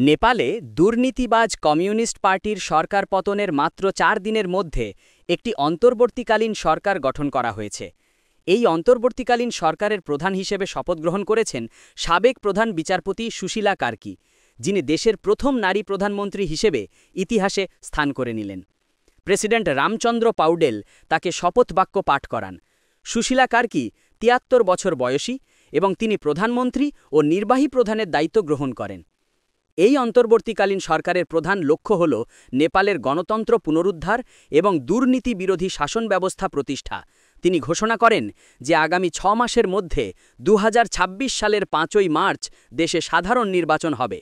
নেপালে দুর্নীতিবাজ কমিউনিস্ট পার্টির সরকার পতনের মাত্র ৪ দিনের মধ্যে একটি অন্তর্বর্তীকালীন সরকার গঠন করা হয়েছে। এই অন্তর্বর্তীকালীন সরকারের প্রধান হিসেবে শপথ গ্রহণ করেছেন সাবেক প্রধান বিচারপতি সুশীলা কার্কি, যিনি দেশের প্রথম নারী প্রধানমন্ত্রী হিসেবে ইতিহাসে স্থান করে নিলেন। প্রেসিডেন্ট রামচন্দ্র পাউডেল তাকে শপথ বাক্য পাঠ করান। সুশীলা কার্কি ৭৩ বছর বয়সী এবং তিনি প্রধানমন্ত্রী ও নির্বাহী প্রধানের দায়িত্ব গ্রহণ করেন। এই অন্তর্বর্তীকালীন সরকারের প্রধান লক্ষ্য হল নেপালের গণতন্ত্র পুনরুদ্ধার এবং দুর্নীতি বিরোধী শাসন ব্যবস্থা প্রতিষ্ঠা। তিনি ঘোষণা করেন যে আগামী ৬ মাসের মধ্যে ২০২৬ সালের ৫ই মার্চ দেশে সাধারণ নির্বাচন হবে।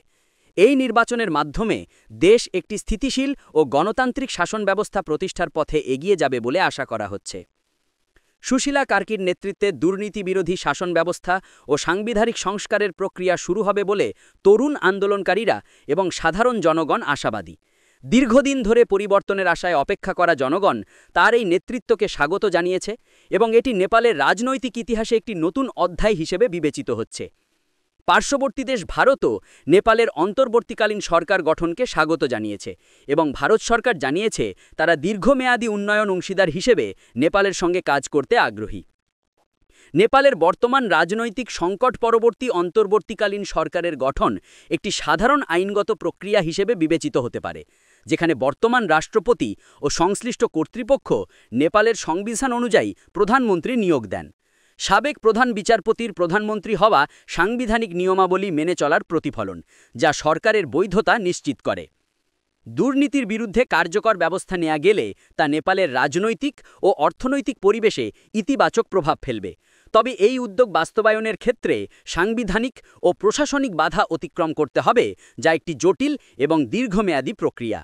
এই নির্বাচনের মাধ্যমে দেশ একটি স্থিতিশীল ও গণতান্ত্রিক শাসন ব্যবস্থা প্রতিষ্ঠার পথে এগিয়ে যাবে বলে আশা করা হচ্ছে। সুশীলা কার্কির নেতৃত্বে দুর্নীতি বিরোধী শাসন ব্যবস্থা ও সাংবিধানিক সংস্কারের প্রক্রিয়া শুরু হবে বলে তরুণ আন্দোলনকারীরা এবং সাধারণ জনগণ আশাবাদী। দীর্ঘদিন ধরে পরিবর্তনের আশায় অপেক্ষা করা জনগণ তার এই নেতৃত্বকে স্বাগত জানিয়েছে এবং এটি নেপালের রাজনৈতিক ইতিহাসে একটি নতুন অধ্যায় হিসেবে বিবেচিত হচ্ছে। পার্শ্ববর্তী দেশ ভারতও নেপালের অন্তর্বর্তীকালীন সরকার গঠনকে স্বাগত জানিয়েছে এবং ভারত সরকার জানিয়েছে তারা দীর্ঘমেয়াদী উন্নয়ন অংশীদার হিসেবে নেপালের সঙ্গে কাজ করতে আগ্রহী। নেপালের বর্তমান রাজনৈতিক সংকট পরবর্তী অন্তর্বর্তীকালীন সরকারের গঠন একটি সাধারণ আইনগত প্রক্রিয়া হিসেবে বিবেচিত হতে পারে, যেখানে বর্তমান রাষ্ট্রপতি ও সংশ্লিষ্ট কর্তৃপক্ষ নেপালের সংবিধান অনুযায়ী প্রধানমন্ত্রী নিয়োগ দেন। সাবেক প্রধান বিচারপতির প্রধানমন্ত্রী হওয়া সাংবিধানিক নিয়মাবলী মেনে চলার প্রতিফলন, যা সরকারের বৈধতা নিশ্চিত করে। দুর্নীতির বিরুদ্ধে কার্যকর ব্যবস্থা নেওয়া গেলে তা নেপালের রাজনৈতিক ও অর্থনৈতিক পরিবেশে ইতিবাচক প্রভাব ফেলবে। তবে এই উদ্যোগ বাস্তবায়নের ক্ষেত্রে সাংবিধানিক ও প্রশাসনিক বাধা অতিক্রম করতে হবে, যা একটি জটিল এবং দীর্ঘমেয়াদী প্রক্রিয়া।